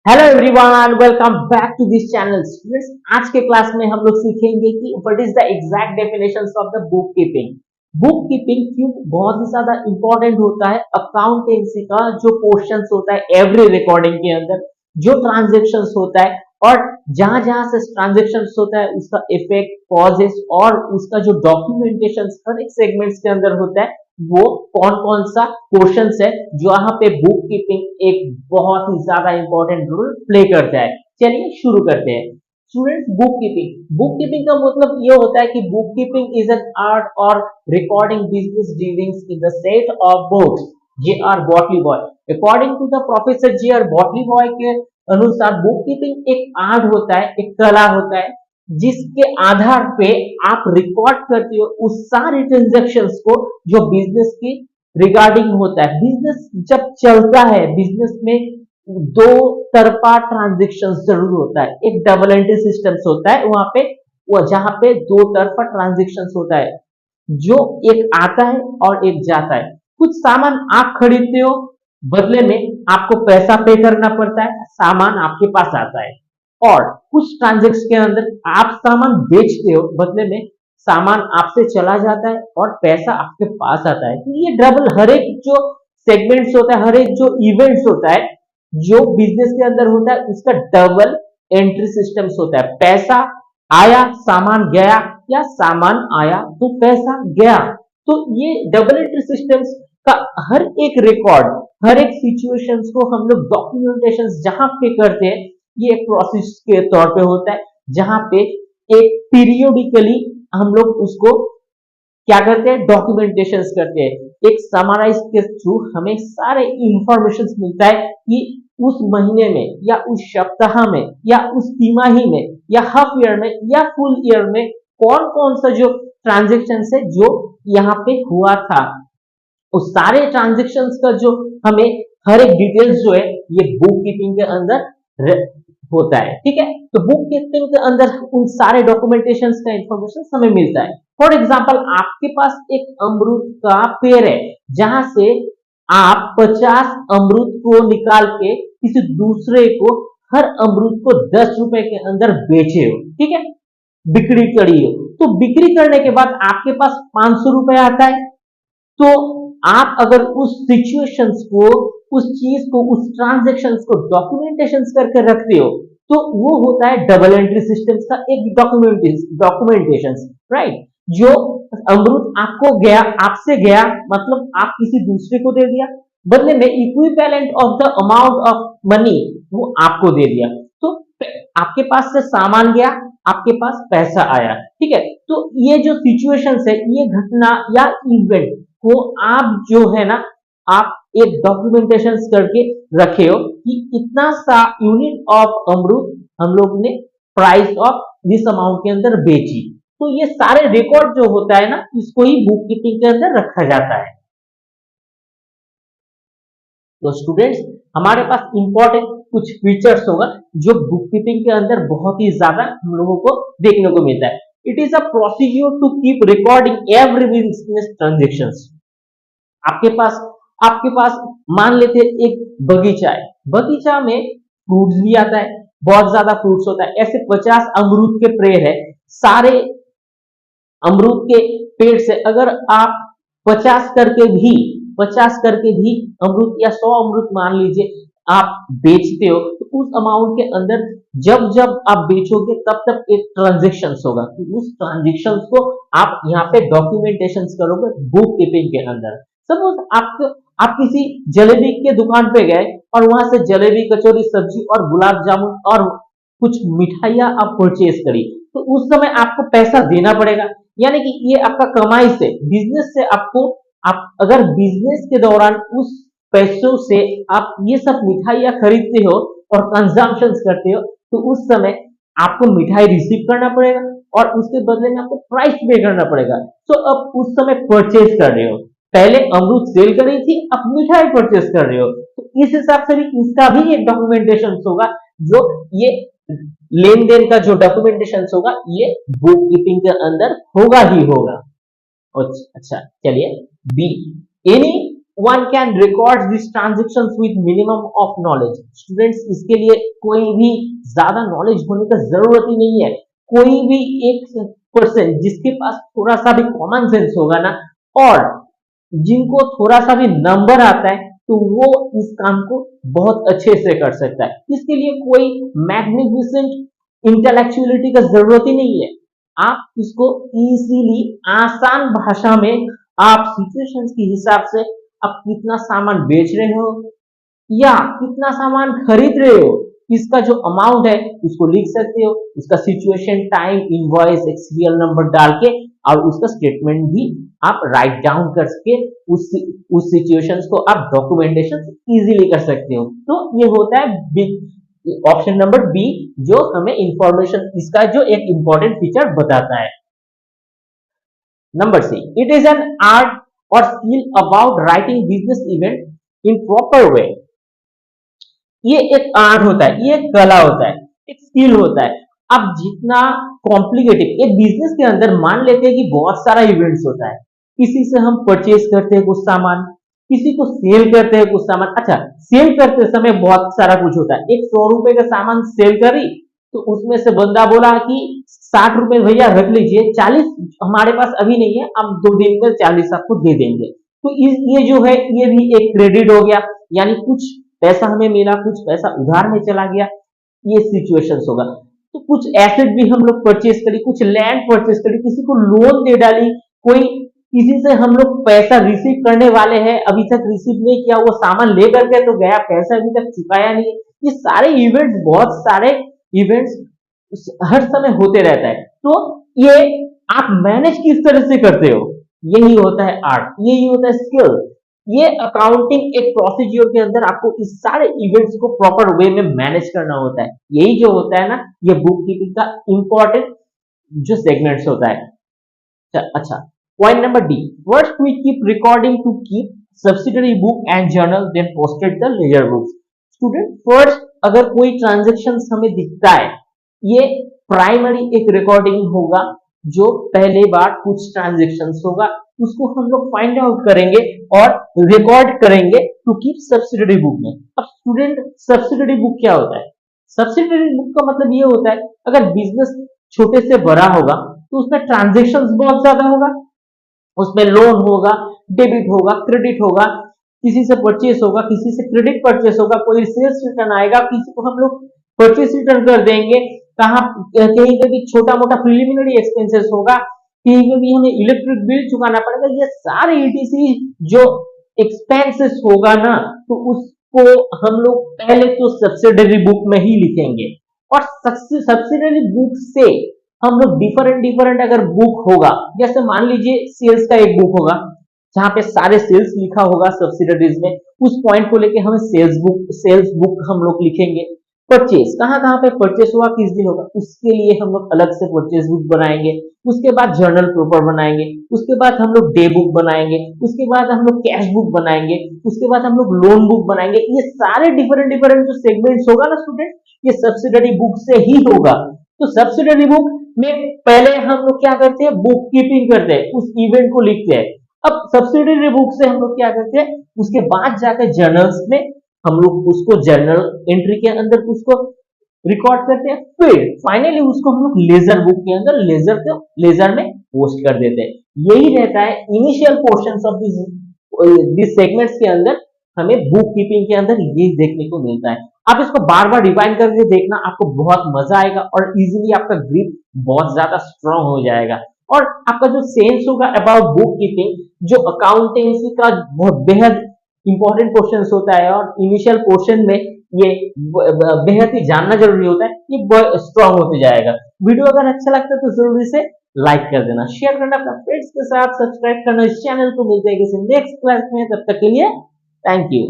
Hello everyone and welcome back to this channel students. आज के class में हम लोग सीखेंगे कि what is the exact definitions of the book keeping. Book keeping क्यों बहुत ही ज्यादा इंपॉर्टेंट होता है। अकाउंटेंसी का जो पोर्शंस होता है एवरी रिकॉर्डिंग के अंदर, जो ट्रांजैक्शंस होता है और जहां जहां से ट्रांजैक्शंस होता है उसका इफेक्ट कॉजेस और उसका जो डॉक्यूमेंटेशन हर एक सेगमेंट्स के अंदर होता है, वो कौन कौन सा क्वेश्चंस है जो यहाँ पे बुक कीपिंग एक बहुत ही ज्यादा इंपॉर्टेंट रोल प्ले करता है। चलिए शुरू करते हैं स्टूडेंट्स। बुक कीपिंग का मतलब ये होता है कि book keeping is an art और recording business dealings in the set of books J R Batliboi. According to the professor J R Batliboi के अनुसार बुक कीपिंग एक आर्ट होता है, एक कला होता है जिसके आधार पे आप रिकॉर्ड करते हो उस सारे ट्रांजेक्शन्स को जो बिजनेस की रिगार्डिंग होता है। बिजनेस जब चलता है, बिजनेस में दो तरफा ट्रांजेक्शन जरूर होता है। एक डबल एंट्री सिस्टम होता है वहां पे, वो जहां पे दो तरफा ट्रांजेक्शन होता है, जो एक आता है और एक जाता है। कुछ सामान आप खरीदते हो, बदले में आपको पैसा पे करना पड़ता है, सामान आपके पास आता है। और कुछ ट्रांजेक्शन के अंदर आप सामान बेचते हो, बदले में सामान आपसे चला जाता है और पैसा आपके पास आता है। तो ये डबल हर एक जो सेगमेंट्स होता है, हर एक जो इवेंट्स होता है जो बिजनेस के अंदर होता है, उसका डबल एंट्री सिस्टम होता है। पैसा आया सामान गया, या सामान आया तो पैसा गया। तो ये डबल एंट्री सिस्टम्स का हर एक रिकॉर्ड, हर एक सिचुएशंस को हम लोग डॉक्यूमेंटेशन जहां पे करते हैं, ये एक प्रोसेस के तौर पे होता है जहां पे एक पीरियोडिकली हम लोग उसको क्या करते हैं, डॉक्यूमेंटेशन करते हैं। एक समराइज के थ्रू हमें सारे इंफॉर्मेशन मिलता है कि उस महीने में या उस सप्ताह में या उस तिमाही में या हाफ ईयर में या फुल ईयर में कौन कौन सा जो ट्रांजेक्शन है जो यहाँ पे हुआ था, उस सारे ट्रांजेक्शन का जो हमें हर एक डिटेल्स जो है ये बुक कीपिंग के अंदर होता है। ठीक है, तो बुक कीपिंग के अंदर उन सारे डॉक्यूमेंटेशन का इंफॉर्मेशन हमें मिलता है। फॉर एग्जाम्पल आपके पास एक अमरूद का पेड़ है जहां से आप 50 अमरूद को निकाल के किसी दूसरे को हर अमरूद को 10 रुपए के अंदर बेचे हो। ठीक है, बिक्री करी हो, तो बिक्री करने के बाद आपके पास 500 रुपए आता है। तो आप अगर उस सिचुएशंस को, उस चीज को, उस ट्रांजेक्शन को डॉक्यूमेंटेशन करके रखते हो, तो वो होता है डबल एंट्री सिस्टम का एक डॉक्यूमेंटेशन। राइट, जो अमरूद आपको गया, आपसे गया मतलब आप किसी दूसरे को दे दिया, बदले में equivalent of the amount of money वो आपको दे दिया। तो आपके पास से सामान गया, आपके पास पैसा आया। ठीक है, तो ये जो सिचुएशन है, ये घटना या इवेंट को आप जो है ना, आप एक डॉक्यूमेंटेशन करके रखे हो कि इतना सा यूनिट ऑफ अमरूद हम लोग ने प्राइस ऑफ दिस अमाउंट के अंदर बेची। तो ये सारे रिकॉर्ड जो होता है ना, इसको ही बुक कीपिंग के अंदर रखा जाता है। तो स्टूडेंट्स, हमारे पास इंपॉर्टेंट कुछ फीचर्स होगा जो बुक कीपिंग के अंदर बहुत ही ज्यादा हम लोगों को देखने को मिलता है। It is a procedure to keep recording every business transaction. आपके पास आपके पास मान लेते हैं एक बगीचा है, बगीचा में फ्रूट्स भी आता है, बहुत ज्यादा फ्रूट्स होता है। ऐसे 50 अमरूद के पेड़ है, सारे अमरूद के पेड़ से अगर आप 50 करके भी 50 करके भी अमरूद या 100 अमरूद मान लीजिए आप बेचते हो, तो उस अमाउंट के अंदर जब जब आप बेचोगे तब तक एक ट्रांजेक्शन होगा। तो उस ट्रांजेक्शन को आप यहाँ पे डॉक्यूमेंटेशन करोगे बुक कीपिंग के अंदर। सपोज आप किसी जलेबी के दुकान पे गए और वहां से जलेबी, कचौरी, सब्जी और गुलाब जामुन और कुछ मिठाइयां आप परचेज करी, तो उस समय आपको पैसा देना पड़ेगा। यानी कि ये आपका कमाई से, बिजनेस से आपको, आप अगर बिजनेस के दौरान उस पैसों से आप ये सब मिठाइयां खरीदते हो और कंजम्पशन करते हो, तो उस समय आपको मिठाई रिसीव करना पड़ेगा और उसके बदले में आपको प्राइस पे करना पड़ेगा। तो अब उस समय परचेज कर रहे हो, पहले अमरूद सेल करी थी, अब मिठाई परचेज कर रहे हो, तो इस हिसाब से भी इसका भी एक डॉक्यूमेंटेशन होगा। जो ये लेन देन का जो डॉक्यूमेंटेशन होगा ये बुक कीपिंग के अंदर होगा ही होगा। अच्छा, चलिए B, any one can record this transactions with minimum of knowledge. Students, इसके लिए कोई भी ज्यादा नॉलेज होने का जरूरत ही नहीं है। कोई भी एक पर्सन जिसके पास थोड़ा सा भी कॉमन सेंस होगा ना, और जिनको थोड़ा सा भी नंबर आता है, तो वो इस काम को बहुत अच्छे से कर सकता है। इसके लिए कोई मैग्निफिसेंट इंटेलेक्चुअलिटी का जरूरत ही नहीं है। आप इसको इजीली आसान भाषा में, आप सिचुएशंस के हिसाब से, आप कितना सामान बेच रहे हो या कितना सामान खरीद रहे हो, इसका जो अमाउंट है उसको लिख सकते हो। उसका सिचुएशन, टाइम, इनवॉइस, एक्सपीरियल नंबर डाल के, और उसका स्टेटमेंट भी आप राइट डाउन करके उस सिचुएशंस को आप डॉक्यूमेंटेशन इजीली कर सकते हो। तो ये होता है बिग ऑप्शन नंबर बी, जो हमें इंफॉर्मेशन, इसका जो एक इंपॉर्टेंट फीचर बताता है। Number C, it is an art और skill about writing business event in proper way. ये एक आर्ट होता है, ये एक कला होता है, एक स्किल होता है। अब जितना कॉम्प्लिकेटेड एक बिजनेस के अंदर, मान लेते हैं कि बहुत सारा इवेंट्स होता है, किसी से हम परचेज करते हैं कुछ सामान, किसी को सेल करते हैं कुछ सामान। अच्छा, सेल करते समय बहुत सारा कुछ होता है। एक 100 रुपए का सामान सेल करी, तो उसमें से बंदा बोला कि 60 रुपए भैया रख लीजिए, 40 हमारे पास अभी नहीं है, हम 2 दिन में 40 आपको दे देंगे। तो ये जो है, ये भी एक क्रेडिट हो गया, यानी कुछ पैसा हमें मिला, कुछ पैसा उधार में चला गया, ये सिचुएशंस होगा। तो कुछ एसेट भी हम लोग परचेज करी, कुछ लैंड परचेज करी, किसी को लोन दे डाली, कोई किसी से हम लोग पैसा रिसीव करने वाले हैं, अभी तक रिसीव नहीं किया, वो सामान ले करके तो गया, पैसा अभी तक चुकाया नहीं है। ये सारे इवेंट्स, बहुत सारे इवेंट्स हर समय होते रहता है। तो ये आप मैनेज किस तरह से करते हो, यही होता है आर्ट, यही होता है स्किल। ये अकाउंटिंग एक प्रोसीजर के अंदर आपको इस सारे इवेंट्स को प्रॉपर वे में मैनेज करना होता है। यही जो होता है ना, ये बुक कीपिंग का इंपॉर्टेंट जो सेगमेंट्स होता है। अच्छा, point number D, first we keep recording to keep subsidiary book and journal, then posted the ledger books. Students, first अगर कोई ट्रांजेक्शन हमें दिखता है, ये प्राइमरी एक रिकॉर्डिंग होगा, जो पहले बार कुछ ट्रांजेक्शन होगा, उसको हम लोग फाइंड आउट करेंगे और रिकॉर्ड करेंगे टू कीप सब्सिडरी बुक में। अब स्टूडेंट, सब्सिडरी बुक क्या होता है? सब्सिडरी बुक का मतलब ये होता है, अगर बिजनेस छोटे से बड़ा होगा, तो उसमें ट्रांजेक्शन बहुत ज्यादा होगा, उसमें लोन होगा, डेबिट होगा, क्रेडिट होगा, किसी से परचेस होगा, किसी से क्रेडिट परचेस होगा, कोई सेल्स रिटर्न आएगा, किसी को हम लोग परचेस रिटर्न कर देंगे, कहाँ कहीं पे भी छोटा मोटा प्रिलिमिनरी एक्सपेंसेस होगा, कहीं पे भी हमें इलेक्ट्रिक बिल चुकाना पड़ेगा। ये सारे ईटीसी जो एक्सपेंसेस होगा ना, तो उसको हम लोग पहले तो सब्सिडरी बुक में ही लिखेंगे, और सब्सिडरी बुक से हम लोग डिफरेंट डिफरेंट अगर बुक होगा, जैसे मान लीजिए सेल्स का एक बुक होगा, जहां पे सारे सेल्स लिखा होगा सब्सिडरीज में, उस पॉइंट को लेके हमें सेल्स बुक हम लोग लिखेंगे। परचेस, कहाँ कहाँ पे परचेस हुआ, किस दिन होगा, उसके लिए हम लोग अलग से परचेस बुक बनाएंगे। उसके बाद जर्नल प्रॉपर बनाएंगे, उसके बाद हम लोग डे बुक बनाएंगे, उसके बाद हम लोग कैश बुक बनाएंगे, उसके बाद हम लोग लोन बुक बनाएंगे। ये सारे डिफरेंट डिफरेंट जो सेगमेंट्स होगा ना स्टूडेंट, ये सब्सिडरी बुक से ही होगा। तो सब्सिडरी बुक में पहले हम लोग क्या करते हैं, बुक कीपिंग करते हैं, उस इवेंट को लिखते हैं। अब सब्सिडरी बुक से हम लोग क्या करते हैं, उसके बाद जाकर जर्नल्स में हम लोग उसको जर्नल एंट्री के अंदर उसको रिकॉर्ड करते हैं, फिर फाइनली उसको हम लोग लेजर बुक के अंदर, लेजर में पोस्ट कर देते हैं। यही रहता है initial portion of this segments के अंदर, हमें बुक कीपिंग के अंदर ये देखने को मिलता है। आप इसको बार बार रिवाइंड करके देखना, आपको बहुत मजा आएगा और इजीली आपका ग्रिप बहुत ज्यादा स्ट्रांग हो जाएगा, और आपका जो सेंस होगा अबाउट बुक कीपिंग, जो अकाउंटेंसी का बहुत बेहद इंपॉर्टेंट क्वेश्चन होता है, और इनिशियल पोर्शन में ये बेहद ही जानना जरूरी होता है, ये स्ट्रांग होते जाएगा। वीडियो अगर अच्छा लगता है तो जरूरी से लाइक कर देना, शेयर करना अपने फ्रेंड्स के साथ, सब्सक्राइब करना इस चैनल को। मिलते हैं किसी नेक्स्ट क्लास में, तब तक के लिए थैंक यू।